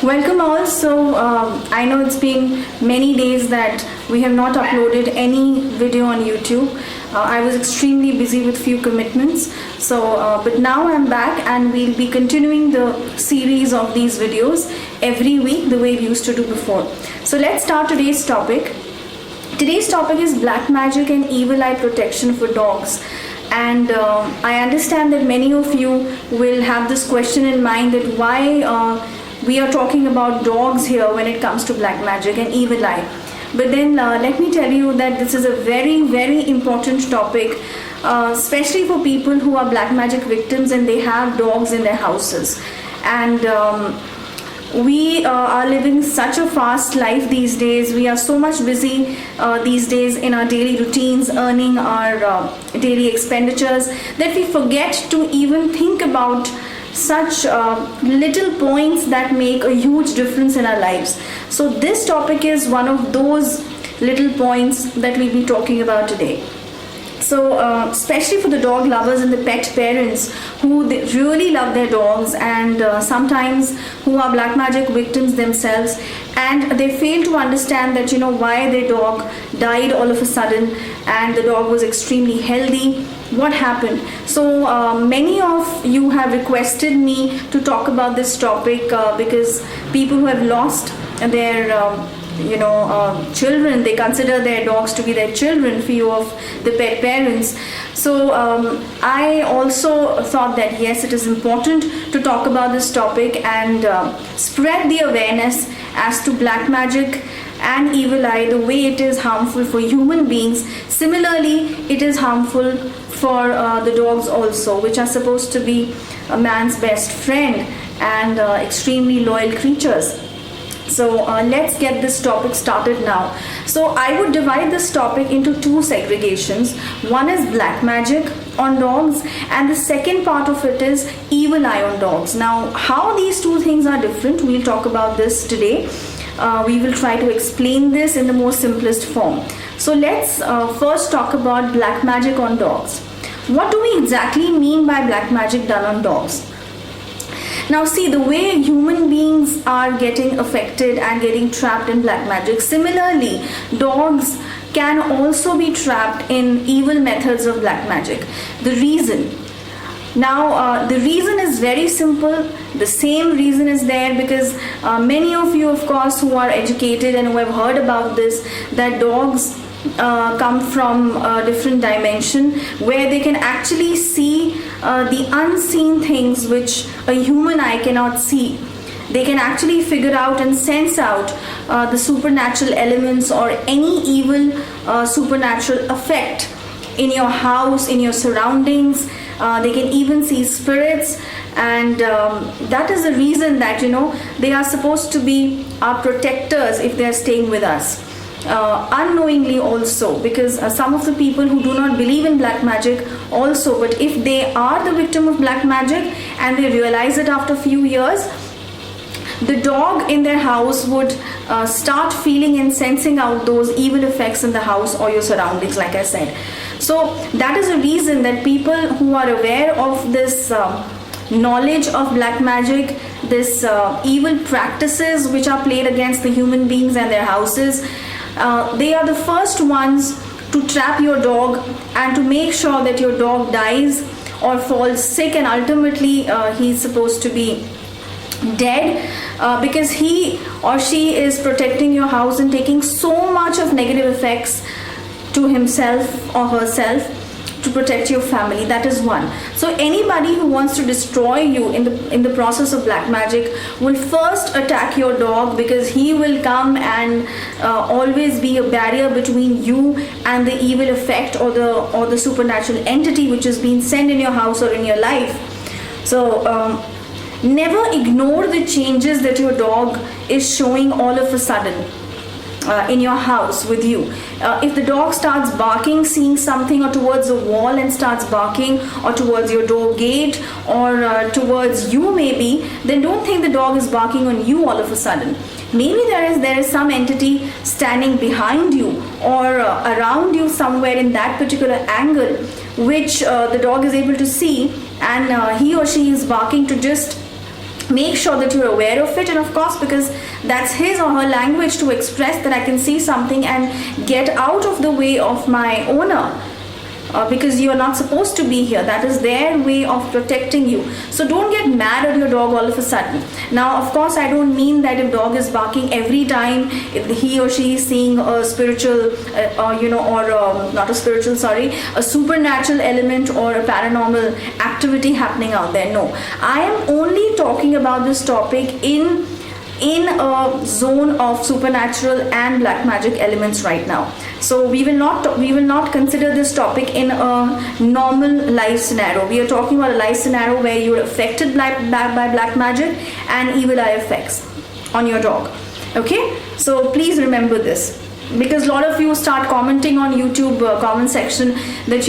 Welcome all. I know it's been many days that we have not uploaded any video on YouTube. I was extremely busy with few commitments. But now I'm back and we'll be continuing the series of these videos every week the way we used to do before. So let's start today's topic. Today's topic is black magic and evil eye protection for dogs. And I understand that many of you will have this question in mind that why we are talking about dogs here when it comes to black magic and evil eye. But then let me tell you that this is a very, very important topic, especially for people who are black magic victims and they have dogs in their houses. And we are living such a fast life these days. We are so much busy these days in our daily routines, earning our daily expenditures, that we forget to even think about such little points that make a huge difference in our lives. So this topic is one of those little points that we'll be talking about today. So especially for the dog lovers and the pet parents who really love their dogs and sometimes who are black magic victims themselves, and they fail to understand that why their dog died all of a sudden and the dog was extremely healthy. What happened? So many of you have requested me to talk about this topic because people who have lost their children, they consider their dogs to be their children, few of the pet parents. So I also thought that yes, it is important to talk about this topic and spread the awareness as to black magic and evil eye, the way it is harmful for human beings. Similarly, it is harmful for the dogs also, which are supposed to be a man's best friend and extremely loyal creatures. So let's get this topic started now. So I would divide this topic into two segregations. One is black magic on dogs and the second part of it is evil eye on dogs. Now how these two things are different, we'll talk about this today. We will try to explain this in the most simplest form. So let's first talk about black magic on dogs. What do we exactly mean by black magic done on dogs? Now see, the way human beings are getting affected and getting trapped in black magic, similarly dogs can also be trapped in evil methods of black magic. The reason is very simple. The same reason is there because many of you, of course, who are educated and who have heard about this, that dogs come from a different dimension where they can actually see the unseen things which a human eye cannot see. They can actually figure out and sense out the supernatural elements or any evil supernatural effect in your house, in your surroundings. They can even see spirits, and that is the reason that they are supposed to be our protectors if they are staying with us. Unknowingly also, because some of the people who do not believe in black magic also, but if they are the victim of black magic and they realize it after a few years, the dog in their house would start feeling and sensing out those evil effects in the house or your surroundings, like I said. So that is the reason that people who are aware of this knowledge of black magic, this evil practices which are played against the human beings and their houses, they are the first ones to trap your dog and to make sure that your dog dies or falls sick, and ultimately he's supposed to be dead because he or she is protecting your house and taking so much of negative effects to himself or herself to protect your family. That is one. So anybody who wants to destroy you in the process of black magic will first attack your dog, because he will come and always be a barrier between you and the evil effect or the supernatural entity which has been sent in your house or in your life. So never ignore the changes that your dog is showing all of a sudden in your house with you. If the dog starts barking, seeing something, or towards a wall and starts barking, or towards your door gate, or towards you maybe, then don't think the dog is barking on you all of a sudden. Maybe there is some entity standing behind you or around you somewhere in that particular angle which the dog is able to see, and he or she is barking to just make sure that you're aware of it, and of course, because that's his or her language to express that I can see something and get out of the way of my owner, because you're not supposed to be here. That is their way of protecting you. So don't get mad at your dog all of a sudden. Now, of course, I don't mean that if dog is barking every time he or she is seeing a spiritual, not a spiritual, sorry, a supernatural element or a paranormal activity happening out there. No, I am only talking about this topic in a zone of supernatural and black magic elements right now. So we will not consider this topic in a normal life scenario. We are talking about a life scenario where you are affected by black magic and evil eye effects on your dog. Okay, so please remember this, because a lot of you start commenting on YouTube comment section that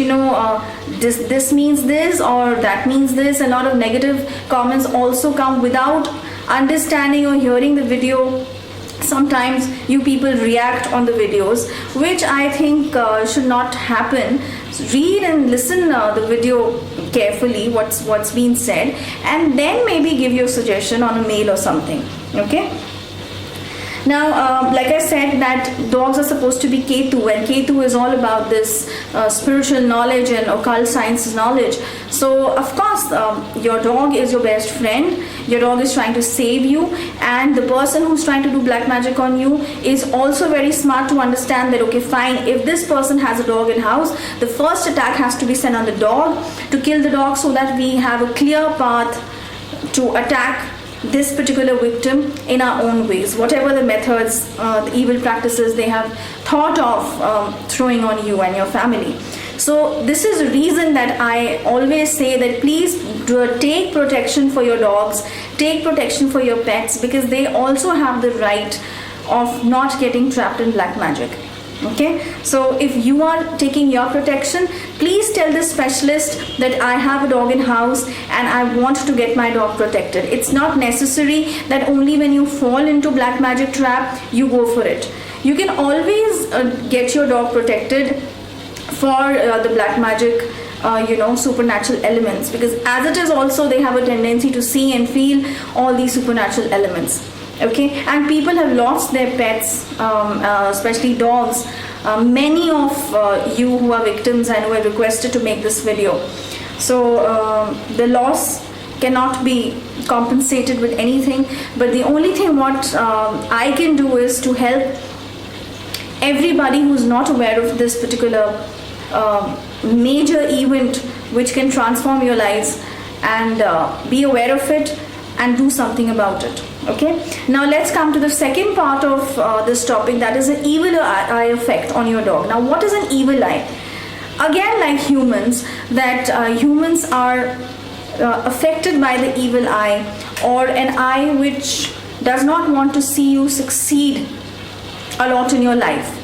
this means this or that means this. A lot of negative comments also come without understanding or hearing the video. Sometimes you people react on the videos, which I think should not happen. So read and listen the video carefully, what's being said, and then maybe give your suggestion on a mail or something. Okay. Now, like I said, that dogs are supposed to be Ketu, and Ketu is all about this spiritual knowledge and occult science knowledge. So, of course, your dog is your best friend. Your dog is trying to save you, and the person who's trying to do black magic on you is also very smart to understand that, okay, fine, if this person has a dog in house, the first attack has to be sent on the dog to kill the dog, so that we have a clear path to attack this particular victim in our own ways, whatever the methods, the evil practices they have thought of throwing on you and your family. So this is the reason that I always say that please take protection for your dogs, take protection for your pets, because they also have the right of not getting trapped in black magic. Okay, so if you are taking your protection, please tell the specialist that I have a dog in house and I want to get my dog protected. It's not necessary that only when you fall into black magic trap you go for it. You can always get your dog protected for the black magic supernatural elements, because as it is also they have a tendency to see and feel all these supernatural elements. Okay, and people have lost their pets, especially dogs. Many of you who are victims and who have requested to make this video. So the loss cannot be compensated with anything, but the only thing what I can do is to help everybody who's not aware of this particular major event which can transform your lives, and be aware of it and do something about it. Okay, now let's come to the second part of this topic, that is an evil eye effect on your dog. Now, what is an evil eye? Again, like humans, that humans are affected by the evil eye, or an eye which does not want to see you succeed a lot in your life.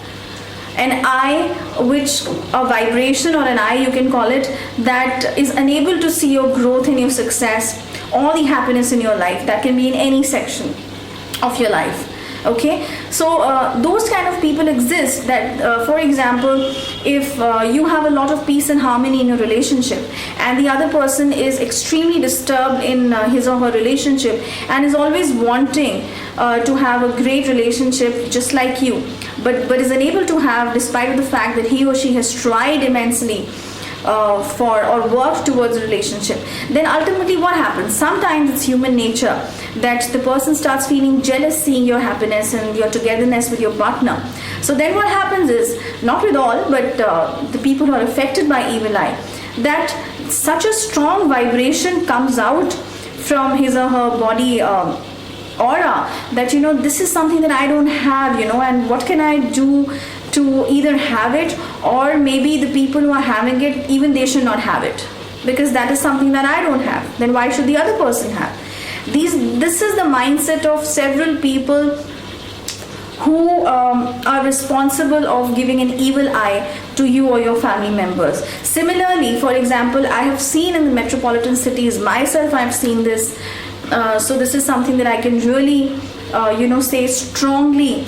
An eye which, a vibration or an eye you can call it, that is unable to see your growth and your success, all the happiness in your life. That can be in any section of your life. Okay, so those kind of people exist, that for example, if you have a lot of peace and harmony in your relationship and the other person is extremely disturbed in his or her relationship and is always wanting to have a great relationship just like you, but is unable to have, despite the fact that he or she has tried immensely for or worked towards a relationship, then ultimately what happens? Sometimes it's human nature that the person starts feeling jealous seeing your happiness and your togetherness with your partner. So then what happens is, not with all, but the people who are affected by evil eye, that such a strong vibration comes out from his or her body aura, that this is something that I don't have, and what can I do to either have it, or maybe the people who are having it, even they should not have it, because that is something that I don't have. Then why should the other person have? This is the mindset of several people who are responsible of giving an evil eye to you or your family members. Similarly, for example, I have seen in the metropolitan cities, myself I have seen this, so this is something that I can really say strongly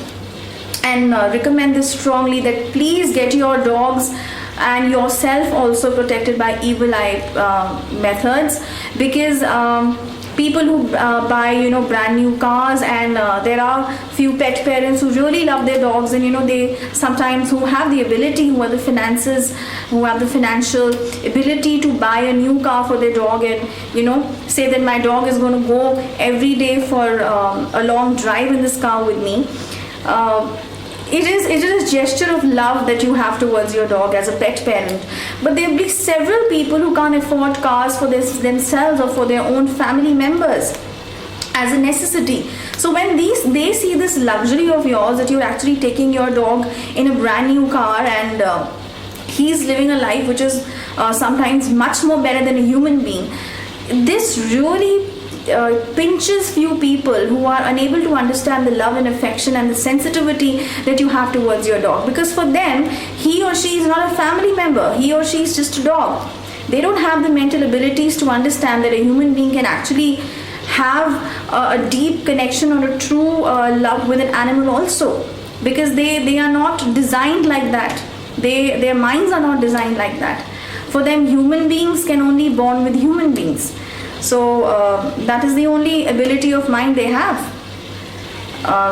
and recommend this strongly, that please get your dogs and yourself also protected by evil eye methods, because people who buy brand new cars, and there are few pet parents who really love their dogs, and they sometimes who have the ability, who have the finances, who have the financial ability to buy a new car for their dog, and say that my dog is going to go every day for a long drive in this car with me. It is a gesture of love that you have towards your dog as a pet parent. But there will be several people who can't afford cars for themselves or for their own family members as a necessity. So when they see this luxury of yours, that you're actually taking your dog in a brand new car, and he's living a life which is sometimes much more better than a human being, this really pinches few people who are unable to understand the love and affection and the sensitivity that you have towards your dog, because for them, he or she is not a family member, he or she is just a dog. They don't have the mental abilities to understand that a human being can actually have a deep connection or a true love with an animal also, because they are not designed like that. Their minds are not designed like that. For them, human beings can only bond with human beings. So that is the only ability of mind they have.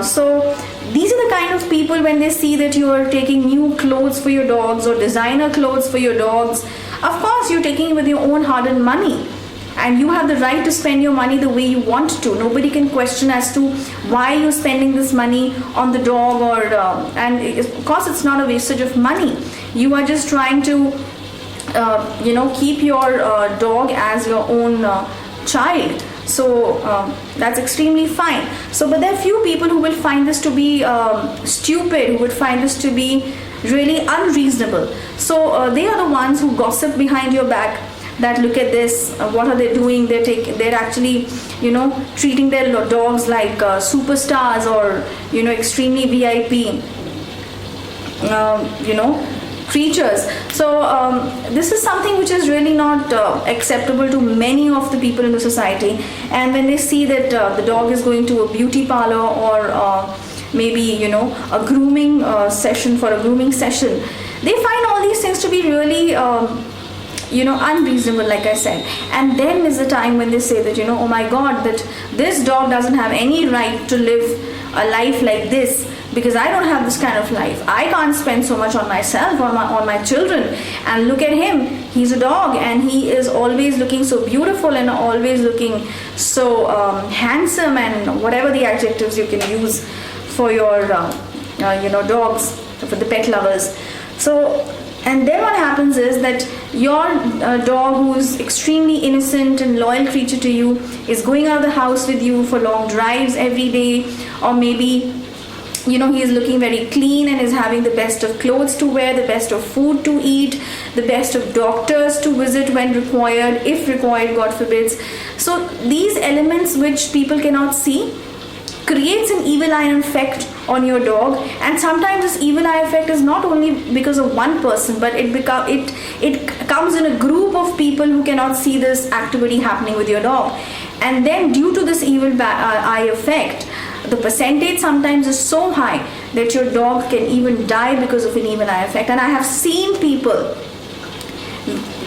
So these are the kind of people, when they see that you are taking new clothes for your dogs or designer clothes for your dogs, of course you're taking it with your own hard-earned money, and you have the right to spend your money the way you want to. Nobody can question as to why you're spending this money on the dog, or and of course it's not a wastage of money. You are just trying to keep your dog as your own child. So that's extremely fine. So but there are few people who will find this to be stupid, who would find this to be really unreasonable. So they are the ones who gossip behind your back, that look at this, what are they doing, they're actually treating their dogs like superstars, or extremely VIP creatures. So this is something which is really not acceptable to many of the people in the society. And when they see that the dog is going to a beauty parlor, or maybe a grooming session, for a grooming session, they find all these things to be really unreasonable, like I said. And then is the time when they say that oh my god, that this dog doesn't have any right to live a life like this, because I don't have this kind of life. I can't spend so much on myself, on my children. And look at him, he's a dog, and he is always looking so beautiful, and always looking so handsome, and whatever the adjectives you can use for your dogs, for the pet lovers. So, and then what happens is that your dog, who is extremely innocent and loyal creature to you, is going out of the house with you for long drives every day, or maybe he is looking very clean and is having the best of clothes to wear, the best of food to eat, the best of doctors to visit when required, if required, God forbids. So these elements which people cannot see creates an evil eye effect on your dog. And sometimes this evil eye effect is not only because of one person, but it comes in a group of people who cannot see this activity happening with your dog. And then due to this evil eye effect, the percentage sometimes is so high that your dog can even die because of an evil eye effect. And I have seen people.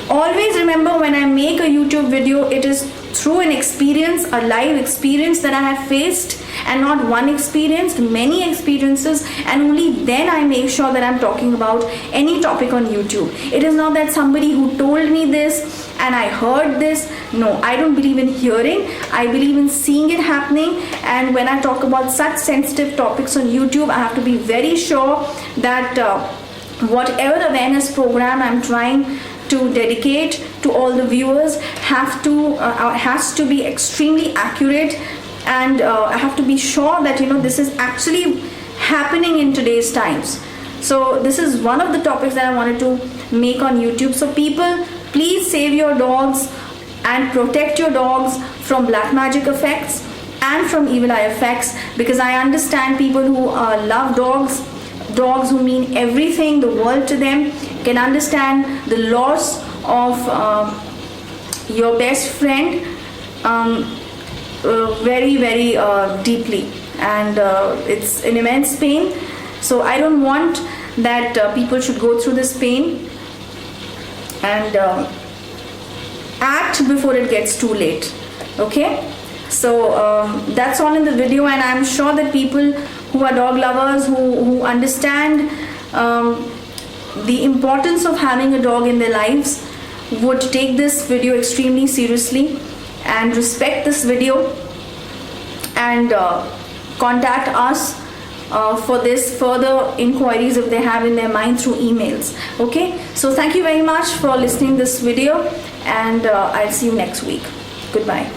Always remember, when I make a YouTube video, it is through an experience, a live experience that I have faced, and not one experience, many experiences, and only then I make sure that I'm talking about any topic on YouTube. It is not that somebody who told me this and I heard this. No, I don't believe in hearing. I believe in seeing it happening. And when I talk about such sensitive topics on YouTube, I have to be very sure that whatever awareness program I'm trying to dedicate to all the viewers has to be extremely accurate, and I have to be sure that this is actually happening in today's times. So this is one of the topics that I wanted to make on YouTube. So people, please save your dogs and protect your dogs from black magic effects and from evil eye effects, because I understand people who love dogs who mean everything, the world to them, can understand the loss of your best friend very, very deeply, and it's an immense pain. So I don't want that people should go through this pain, and act before it gets too late. Okay, So that's all in the video, and I'm sure that people who are dog lovers, who understand the importance of having a dog in their lives, would take this video extremely seriously and respect this video, and contact us for this further inquiries if they have in their mind through emails. Okay, so thank you very much for listening this video, and I'll see you next week. Goodbye.